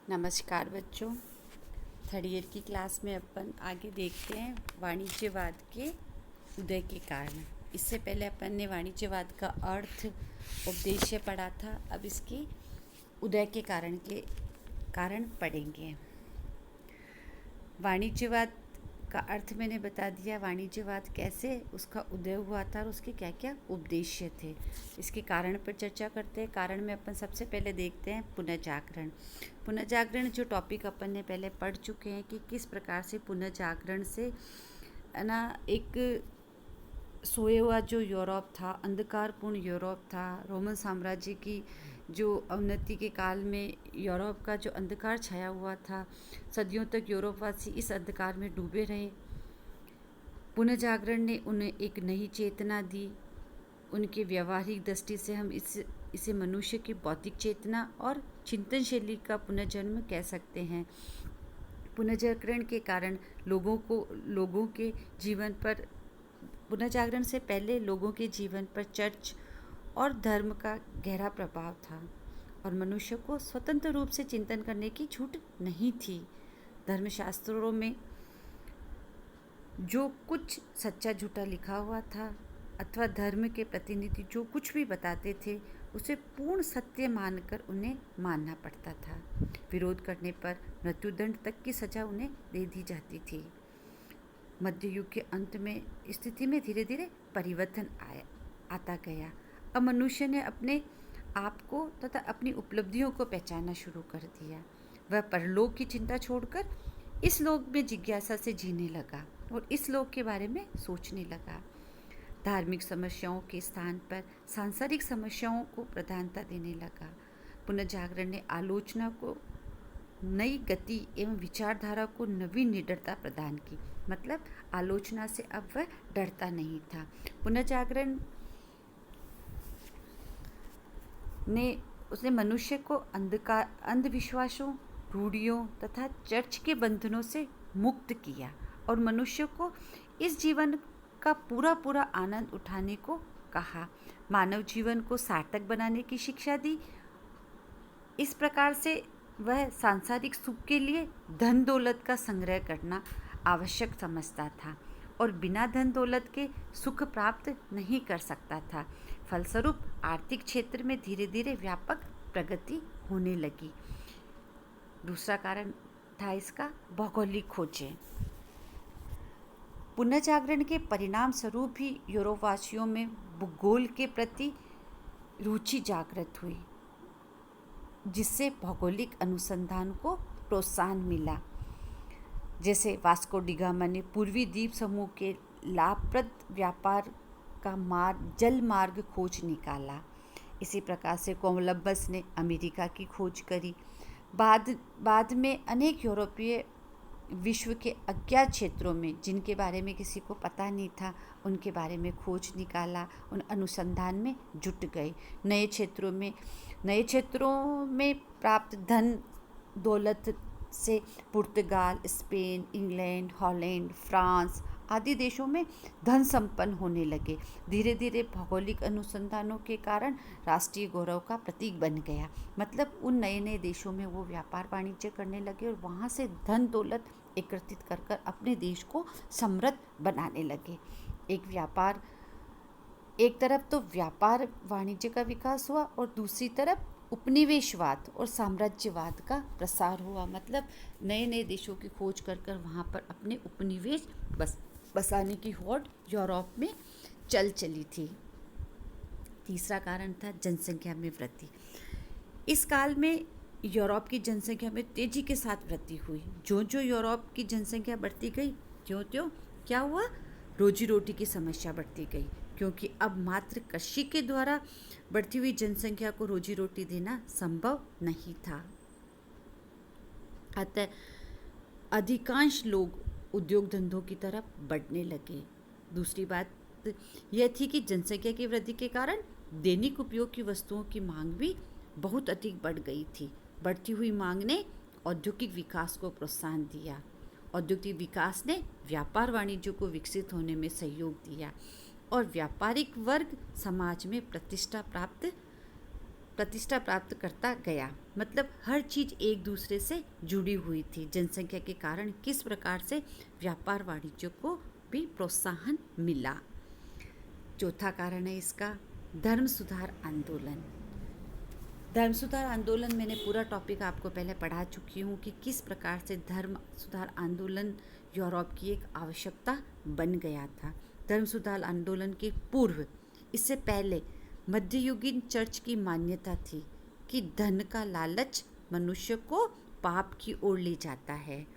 नमस्कार बच्चों। Third year की क्लास में अपन आगे देखते हैं वाणिज्यवाद के उदय के कारण। इससे पहले अपन ने वाणिज्यवाद का अर्थ उद्देश्य पढ़ा था। अब इसके उदय के कारण पढ़ेंगे। वाणिज्यवाद का अर्थ मैंने बता दिया। वाणिज्यवाद कैसे उसका उदय हुआ था और उसके क्या क्या उद्देश्य थे। इसके कारण पर चर्चा करते हैं। कारण में अपन सबसे पहले देखते हैं पुनर्जागरण। पुनर्जागरण जो टॉपिक अपन ने पहले पढ़ चुके हैं कि किस प्रकार से पुनर्जागरण से ना एक सोया हुआ जो यूरोप था, अंधकारपूर्ण यूरोप था, रोमन साम्राज्य की जो अवनति के काल में यूरोप का जो अंधकार छाया हुआ था, सदियों तक यूरोपवासी इस अंधकार में डूबे रहे। पुनर्जागरण ने उन्हें एक नई चेतना दी। उनके व्यवहारिक दृष्टि से हम इसे मनुष्य की बौद्धिक चेतना और चिंतन शैली का पुनर्जन्म कह सकते हैं। पुनर्जागरण के कारण लोगों के जीवन पर पुनर्जागरण से पहले लोगों के जीवन पर चर्च और धर्म का गहरा प्रभाव था और मनुष्य को स्वतंत्र रूप से चिंतन करने की छूट नहीं थी। धर्मशास्त्रों में जो कुछ सच्चा झूठा लिखा हुआ था अथवा धर्म के प्रतिनिधि जो कुछ भी बताते थे उसे पूर्ण सत्य मानकर उन्हें मानना पड़ता था। विरोध करने पर मृत्युदंड तक की सजा उन्हें दे दी जाती थी। मध्य युग के अंत में स्थिति में धीरे धीरे परिवर्तन आता गया। अब मनुष्य ने अपने आप को तथा अपनी उपलब्धियों को पहचानना शुरू कर दिया। वह परलोक की चिंता छोड़कर इस लोक में जिज्ञासा से जीने लगा और इस लोक के बारे में सोचने लगा। धार्मिक समस्याओं के स्थान पर सांसारिक समस्याओं को प्रधानता देने लगा। पुनर्जागरण ने आलोचना को नई गति एवं विचारधारा को नवी निडरता प्रदान की। मतलब आलोचना से अब वह डरता नहीं था। पुनर्जागरण ने उसने मनुष्य को अंधविश्वासों, रूढ़ियों तथा चर्च के बंधनों से मुक्त किया और मनुष्य को इस जीवन का पूरा आनंद उठाने को कहा। मानव जीवन को सार्थक बनाने की शिक्षा दी। इस प्रकार से वह सांसारिक सुख के लिए धन दौलत का संग्रह करना आवश्यक समझता था और बिना धन दौलत के सुख प्राप्त नहीं कर सकता था। फलस्वरूप आर्थिक क्षेत्र में धीरे धीरे व्यापक प्रगति होने लगी। दूसरा कारण था इसका भौगोलिक खोजें। पुनर्जागरण के परिणाम स्वरूप ही यूरोपवासियों में भूगोल के प्रति रुचि जागृत हुई, जिससे भौगोलिक अनुसंधान को प्रोत्साहन मिला। जैसे वास्को डी गामा ने पूर्वी द्वीप समूह के लाभप्रद व्यापार का जल मार्ग खोज निकाला। इसी प्रकार से कोलंबस ने अमेरिका की खोज करी। बाद में अनेक यूरोपीय विश्व के अज्ञात क्षेत्रों में जिनके बारे में किसी को पता नहीं था उनके बारे में खोज निकाला, उन अनुसंधान में जुट गए। नए क्षेत्रों में प्राप्त धन दौलत से पुर्तगाल, स्पेन, इंग्लैंड, हॉलैंड, फ्रांस आदि देशों में धन संपन्न होने लगे। धीरे धीरे भौगोलिक अनुसंधानों के कारण राष्ट्रीय गौरव का प्रतीक बन गया। मतलब उन नए नए देशों में वो व्यापार वाणिज्य करने लगे और वहाँ से धन दौलत एकत्रित कर अपने देश को समृद्ध बनाने लगे। एक तरफ तो व्यापार वाणिज्य का विकास हुआ और दूसरी तरफ उपनिवेशवाद और साम्राज्यवाद का प्रसार हुआ। मतलब नए नए देशों की खोज कर वहाँ पर अपने उपनिवेश बसाने की होड़ यूरोप में चली थी। तीसरा कारण था जनसंख्या में वृद्धि। इस काल में यूरोप की जनसंख्या में तेजी के साथ वृद्धि हुई। जो यूरोप की जनसंख्या बढ़ती गई त्यों क्या हुआ, रोजी रोटी की समस्या बढ़ती गई, क्योंकि अब मात्र कृषि के द्वारा बढ़ती हुई जनसंख्या को रोजी रोटी देना संभव नहीं था। अतः अधिकांश लोग उद्योग धंधों की तरफ बढ़ने लगे। दूसरी बात यह थी कि जनसंख्या की वृद्धि के कारण दैनिक उपयोग की वस्तुओं की मांग भी बहुत अधिक बढ़ गई थी। बढ़ती हुई मांग ने औद्योगिक विकास को प्रोत्साहन दिया। औद्योगिक विकास ने व्यापार वाणिज्य को विकसित होने में सहयोग दिया और व्यापारिक वर्ग समाज में प्रतिष्ठा प्राप्त प्रतिष्ठा प्राप्त करता गया। मतलब हर चीज़ एक दूसरे से जुड़ी हुई थी। जनसंख्या के कारण किस प्रकार से व्यापार वाणिज्य को भी प्रोत्साहन मिला। चौथा कारण है इसका धर्म सुधार आंदोलन। धर्म सुधार आंदोलन मैंने पूरा टॉपिक आपको पहले पढ़ा चुकी हूँ कि किस प्रकार से धर्म सुधार आंदोलन यूरोप की एक आवश्यकता बन गया था। धर्म सुधार आंदोलन के पूर्व, इससे पहले मध्ययुगीन चर्च की मान्यता थी कि धन का लालच मनुष्य को पाप की ओर ले जाता है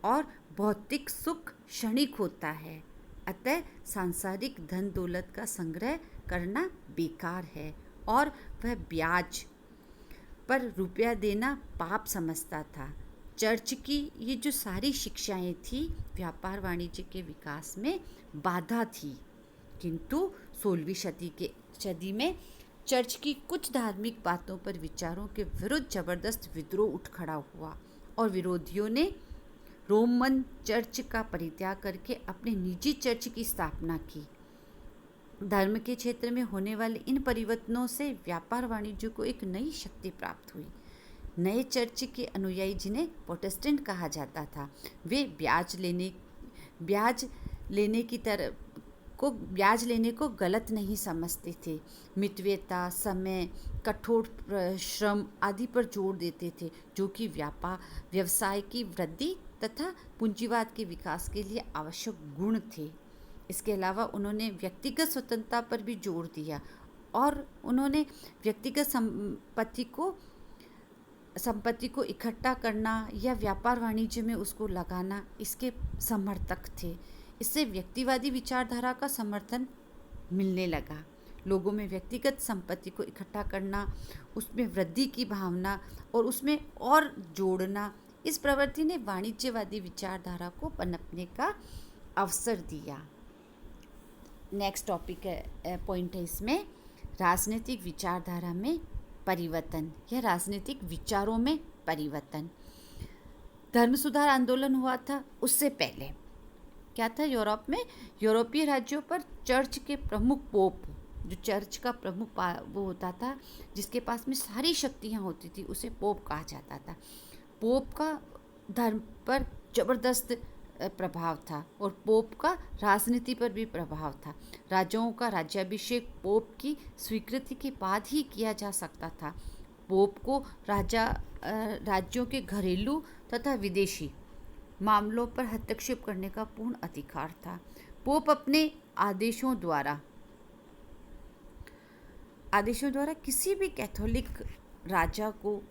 और भौतिक सुख क्षणिक होता है, अतः सांसारिक धन दौलत का संग्रह करना बेकार है और वह ब्याज पर रुपया देना पाप समझता था। चर्च की ये जो सारी शिक्षाएं थी व्यापार वाणिज्य के विकास में बाधा थी, किंतु 16वीं सदी में चर्च की कुछ धार्मिक बातों पर विचारों के विरुद्ध जबरदस्त विद्रोह उठ खड़ा हुआ और विरोधियों ने रोमन चर्च का परित्याग करके अपने निजी चर्च की स्थापना की। धर्म के क्षेत्र में होने वाले इन परिवर्तनों से व्यापार वाणिज्य को एक नई शक्ति प्राप्त हुई। नए चर्च के अनुयायी, जिन्हें प्रोटेस्टेंट कहा जाता था, वे ब्याज लेने को गलत नहीं समझते थे। मितव्ययता, समय, कठोर श्रम आदि पर जोर देते थे, जो कि व्यवसाय की वृद्धि तथा पूंजीवाद के विकास के लिए आवश्यक गुण थे। इसके अलावा उन्होंने व्यक्तिगत स्वतंत्रता पर भी जोर दिया और उन्होंने व्यक्तिगत संपत्ति को इकट्ठा करना या व्यापार वाणिज्य में उसको लगाना, इसके समर्थक थे। इससे व्यक्तिवादी विचारधारा का समर्थन मिलने लगा। लोगों में व्यक्तिगत संपत्ति को इकट्ठा करना, उसमें वृद्धि की भावना और उसमें और जोड़ना, इस प्रवृत्ति ने वाणिज्यवादी विचारधारा को पनपने का अवसर दिया। नेक्स्ट टॉपिक है, पॉइंट है इसमें राजनीतिक विचारधारा में परिवर्तन या राजनीतिक विचारों में परिवर्तन। धर्म सुधार आंदोलन हुआ था, उससे पहले क्या था, यूरोप में यूरोपीय राज्यों पर चर्च के प्रमुख पोप, जो चर्च का प्रमुख वो होता था, जिसके पास में सारी शक्तियाँ होती थी, उसे पोप कहा जाता था। पोप का धर्म पर जबरदस्त प्रभाव था और पोप का राजनीति पर भी प्रभाव था। राजाओं का राज्याभिषेक पोप की स्वीकृति के बाद ही किया जा सकता था। पोप को राज्यों के घरेलू तथा विदेशी मामलों पर हस्तक्षेप करने का पूर्ण अधिकार था। पोप अपने आदेशों द्वारा किसी भी कैथोलिक राजा को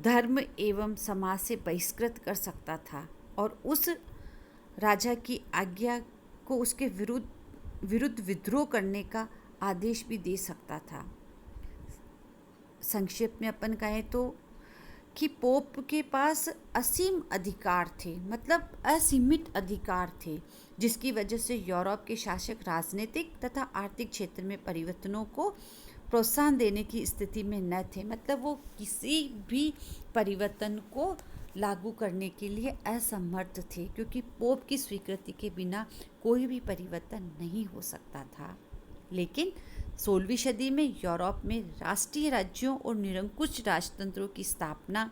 धर्म एवं समाज से बहिष्कृत कर सकता था और उस राजा की आज्ञा को उसके विरुद्ध विद्रोह करने का आदेश भी दे सकता था। संक्षेप में अपन कहें तो कि पोप के पास असीम अधिकार थे, मतलब असीमित अधिकार थे, जिसकी वजह से यूरोप के शासक राजनीतिक तथा आर्थिक क्षेत्र में परिवर्तनों को प्रोत्साहन देने की स्थिति में न थे। मतलब वो किसी भी परिवर्तन को लागू करने के लिए असमर्थ थे, क्योंकि पोप की स्वीकृति के बिना कोई भी परिवर्तन नहीं हो सकता था। लेकिन 16वीं सदी में यूरोप में राष्ट्रीय राज्यों और निरंकुश राजतंत्रों की स्थापना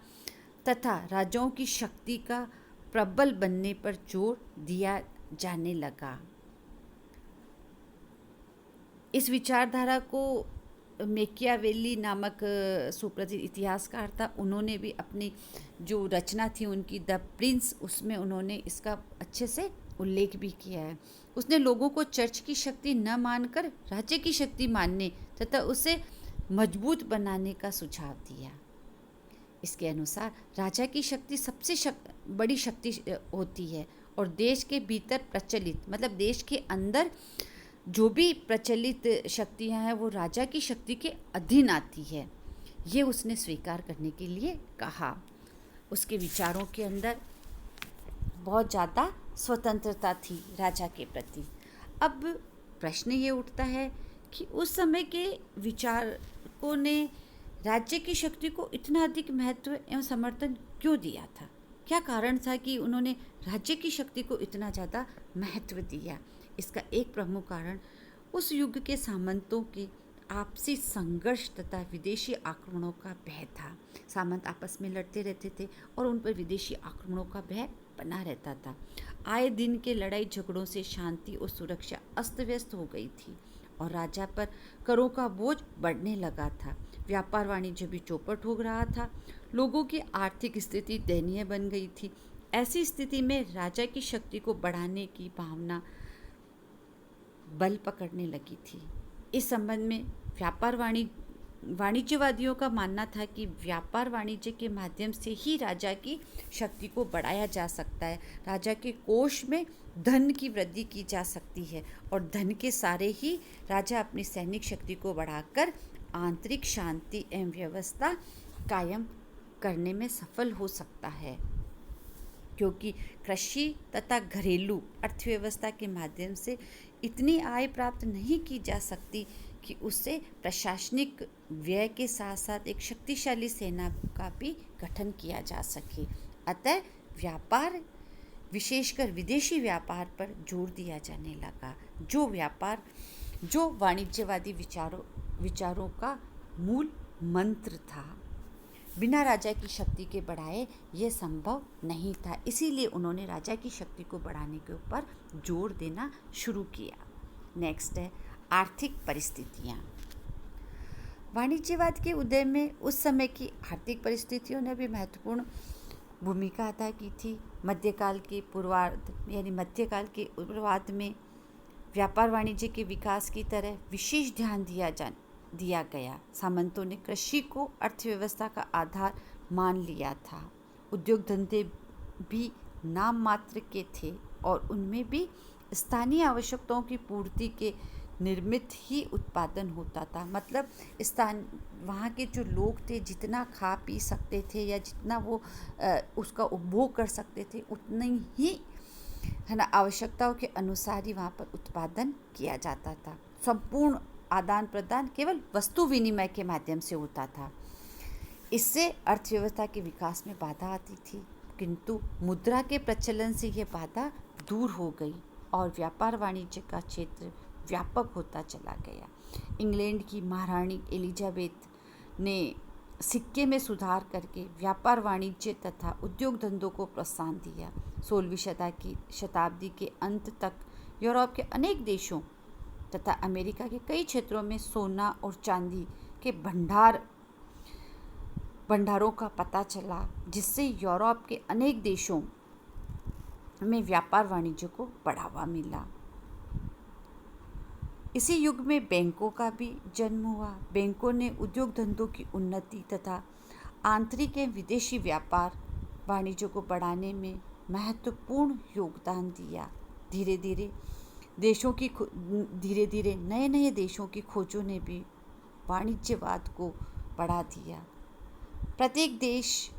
तथा राजाओं की शक्ति का प्रबल बनने पर जोर दिया जाने लगा। इस विचारधारा को मैकियावेली नामक सुप्रसिद्ध इतिहासकार था, उन्होंने भी अपनी जो रचना थी उनकी द प्रिंस, उसमें उन्होंने इसका अच्छे से उल्लेख भी किया है। उसने लोगों को चर्च की शक्ति न मानकर राज्य की शक्ति मानने तथा उसे मजबूत बनाने का सुझाव दिया। इसके अनुसार राजा की शक्ति सबसे बड़ी शक्ति होती है और देश के भीतर प्रचलित, मतलब देश के अंदर जो भी प्रचलित शक्तियाँ हैं वो राजा की शक्ति के अधीन आती है। ये उसने स्वीकार करने के लिए कहा। उसके विचारों के अंदर बहुत ज़्यादा स्वतंत्रता थी राजा के प्रति। अब प्रश्न ये उठता है कि उस समय के विचारकों ने राज्य की शक्ति को इतना अधिक महत्व एवं समर्थन क्यों दिया था? क्या कारण था कि उन्होंने राज्य की शक्ति को इतना ज़्यादा महत्व दिया? इसका एक प्रमुख कारण उस युग के सामंतों की आपसी संघर्ष तथा विदेशी आक्रमणों का भय था। सामंत आपस में लड़ते रहते थे और उन पर विदेशी आक्रमणों का भय बना रहता था। आए दिन के लड़ाई झगड़ों से शांति और सुरक्षा अस्त व्यस्त हो गई थी और राजा पर करों का बोझ बढ़ने लगा था। व्यापार वाणिज्य भी चौपट हो रहा था। लोगों की आर्थिक स्थिति दयनीय बन गई थी। ऐसी स्थिति में राजा की शक्ति को बढ़ाने की भावना बल पकड़ने लगी थी। इस संबंध में वाणिज्यवादियों का मानना था कि व्यापार वाणिज्य के माध्यम से ही राजा की शक्ति को बढ़ाया जा सकता है। राजा के कोष में धन की वृद्धि की जा सकती है और धन के सहारे ही राजा अपनी सैनिक शक्ति को बढ़ाकर आंतरिक शांति एवं व्यवस्था कायम करने में सफल हो सकता है, क्योंकि कृषि तथा घरेलू अर्थव्यवस्था के माध्यम से इतनी आय प्राप्त नहीं की जा सकती कि उससे प्रशासनिक व्यय के साथ साथ एक शक्तिशाली सेना का भी गठन किया जा सके। अतः व्यापार, विशेषकर विदेशी व्यापार पर जोर दिया जाने लगा, जो वाणिज्यवादी विचारों का मूल मंत्र था। बिना राजा की शक्ति के बढ़ाए यह संभव नहीं था, इसीलिए उन्होंने राजा की शक्ति को बढ़ाने के ऊपर जोर देना शुरू किया। नेक्स्ट है आर्थिक परिस्थितियाँ। वाणिज्यवाद के उदय में उस समय की आर्थिक परिस्थितियों ने भी महत्वपूर्ण भूमिका अदा की थी। मध्यकाल के पूर्वार्ध में व्यापार वाणिज्य के विकास की तरह विशेष ध्यान दिया गया। सामंतों ने कृषि को अर्थव्यवस्था का आधार मान लिया था। उद्योग धंधे भी नाम मात्र के थे और उनमें भी स्थानीय आवश्यकताओं की पूर्ति के निर्मित ही उत्पादन होता था। मतलब वहाँ के जो लोग थे जितना खा पी सकते थे या जितना वो उसका उपभोग कर सकते थे, उतनी ही है ना आवश्यकताओं के अनुसार ही वहाँ पर उत्पादन किया जाता था। संपूर्ण आदान प्रदान केवल वस्तु विनिमय के माध्यम से होता था। इससे अर्थव्यवस्था के विकास में बाधा आती थी, किंतु मुद्रा के प्रचलन से यह बाधा दूर हो गई और व्यापार वाणिज्य का क्षेत्र व्यापक होता चला गया। इंग्लैंड की महारानी एलिजाबेथ ने सिक्के में सुधार करके व्यापार वाणिज्य तथा उद्योग धंधों को प्रोत्साहन दिया। 16वीं शताब्दी के अंत तक यूरोप के अनेक देशों तथा अमेरिका के कई क्षेत्रों में सोना और चांदी के भंडारों का पता चला, जिससे यूरोप के अनेक देशों में व्यापार वाणिज्य को बढ़ावा मिला। इसी युग में बैंकों का भी जन्म हुआ। बैंकों ने उद्योग धंधों की उन्नति तथा आंतरिक एवं विदेशी व्यापार वाणिज्य को बढ़ाने में महत्वपूर्ण योगदान दिया। धीरे धीरे नए देशों की खोजों ने भी वाणिज्यवाद को बढ़ा दिया। प्रत्येक देश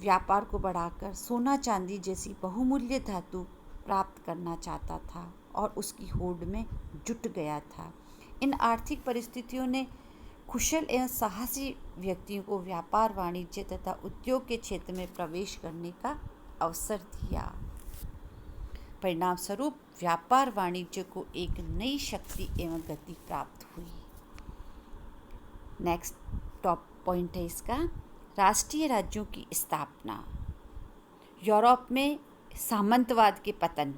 व्यापार को बढ़ाकर सोना चांदी जैसी बहुमूल्य धातु प्राप्त करना चाहता था और उसकी होड़ में जुट गया था। इन आर्थिक परिस्थितियों ने कुशल एवं साहसी व्यक्तियों को व्यापार वाणिज्य तथा उद्योग के क्षेत्र में प्रवेश करने का अवसर दिया। परिणाम स्वरूप व्यापार वाणिज्य को एक नई शक्ति एवं गति प्राप्त हुई। नेक्स्ट टॉप पॉइंट है इसका, राष्ट्रीय राज्यों की स्थापना। यूरोप में सामंतवाद के पतन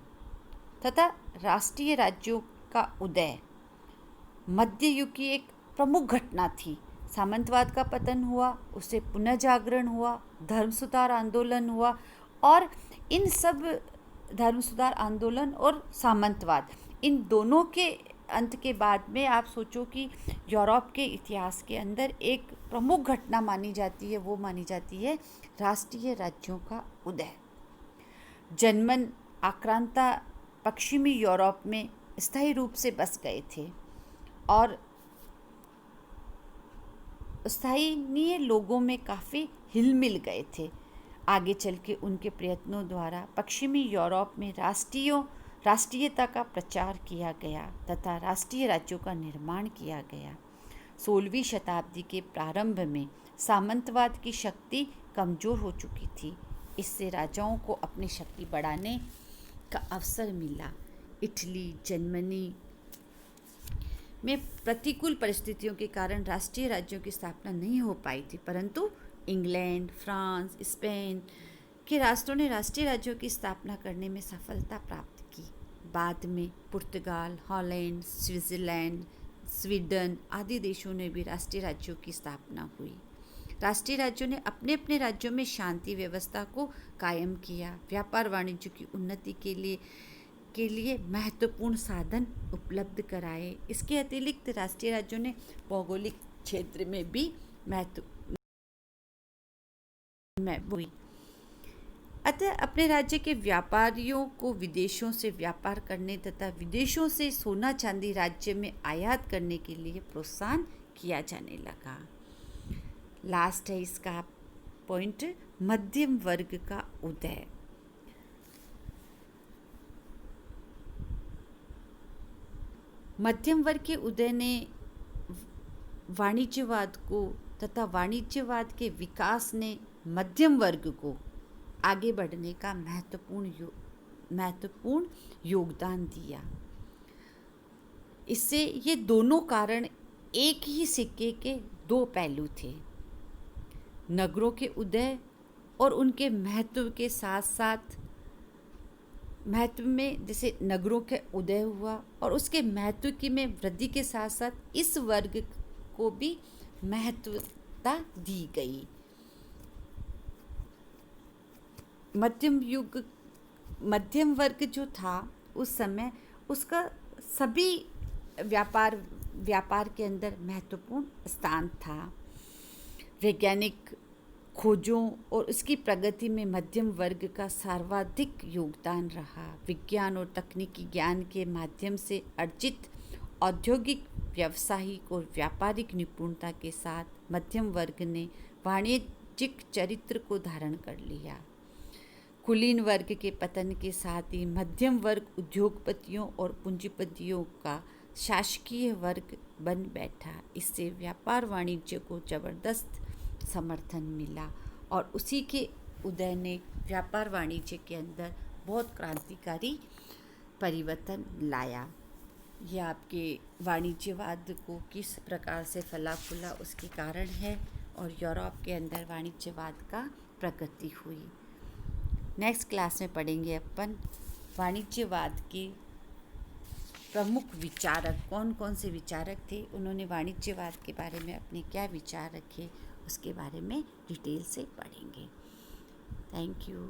तथा राष्ट्रीय राज्यों का उदय मध्य युग की एक प्रमुख घटना थी। सामंतवाद का पतन हुआ, उससे पुनर्जागरण हुआ, धर्म सुधार आंदोलन हुआ और इन सब धर्म सुधार आंदोलन और सामंतवाद, इन दोनों के अंत के बाद में आप सोचो कि यूरोप के इतिहास के अंदर एक प्रमुख घटना मानी जाती है, वो मानी जाती है राष्ट्रीय राज्यों का उदय। जर्मन आक्रांता पश्चिमी यूरोप में स्थायी रूप से बस गए थे और स्थानीय लोगों में काफ़ी हिलमिल गए थे। आगे चल के उनके प्रयत्नों द्वारा पश्चिमी यूरोप में राष्ट्रीयता का प्रचार किया गया तथा राष्ट्रीय राज्यों का निर्माण किया गया। 16वीं शताब्दी के प्रारंभ में सामंतवाद की शक्ति कमज़ोर हो चुकी थी। इससे राजाओं को अपनी शक्ति बढ़ाने का अवसर मिला। इटली, जर्मनी में प्रतिकूल परिस्थितियों के कारण राष्ट्रीय राज्यों की स्थापना नहीं हो पाई थी, परंतु इंग्लैंड, फ्रांस, स्पेन के राष्ट्रों ने राष्ट्रीय राज्यों की स्थापना करने में सफलता प्राप्त की। बाद में पुर्तगाल, हॉलैंड, स्विट्ज़रलैंड, स्वीडन आदि देशों ने भी राष्ट्रीय राज्यों की स्थापना हुई। राष्ट्रीय राज्यों ने अपने अपने राज्यों में शांति व्यवस्था को कायम किया, व्यापार वाणिज्य की उन्नति के लिए महत्वपूर्ण साधन उपलब्ध कराए। इसके अतिरिक्त राष्ट्रीय राज्यों ने भौगोलिक क्षेत्र में भी हुई। अतः अपने राज्य के व्यापारियों को विदेशों से व्यापार करने तथा विदेशों से सोना चांदी राज्य में आयात करने के लिए प्रोत्साहन किया जाने लगा। लास्ट है इसका पॉइंट, मध्यम वर्ग का उदय। मध्यम वर्ग के उदय ने वाणिज्यवाद को तथा वाणिज्यवाद के विकास ने मध्यम वर्ग को आगे बढ़ने का महत्वपूर्ण योगदान दिया। इससे ये दोनों कारण एक ही सिक्के के दो पहलू थे। नगरों के उदय और उनके महत्व के साथ साथ महत्व में जैसे नगरों के उदय हुआ और उसके महत्व की में वृद्धि के साथ साथ इस वर्ग को भी महत्वता दी गई। मध्यम वर्ग जो था उस समय उसका सभी व्यापार के अंदर महत्वपूर्ण स्थान था। वैज्ञानिक खोजों और उसकी प्रगति में मध्यम वर्ग का सर्वाधिक योगदान रहा। विज्ञान और तकनीकी ज्ञान के माध्यम से अर्जित औद्योगिक, व्यावसायिक और व्यापारिक निपुणता के साथ मध्यम वर्ग ने वाणिज्यिक चरित्र को धारण कर लिया। कुलीन वर्ग के पतन के साथ ही मध्यम वर्ग उद्योगपतियों और पूंजीपतियों का शासकीय वर्ग बन बैठा। इससे व्यापार वाणिज्य को जबरदस्त समर्थन मिला और उसी के उदय ने व्यापार वाणिज्य के अंदर बहुत क्रांतिकारी परिवर्तन लाया। यह आपके वाणिज्यवाद को किस प्रकार से फला फूला उसके कारण है और यूरोप के अंदर वाणिज्यवाद का प्रगति हुई। नेक्स्ट क्लास में पढ़ेंगे अपन वाणिज्यवाद के प्रमुख विचारक कौन कौन से विचारक थे, उन्होंने वाणिज्यवाद के बारे में अपने क्या विचार रखे, उसके बारे में डिटेल से पढ़ेंगे। Thank you.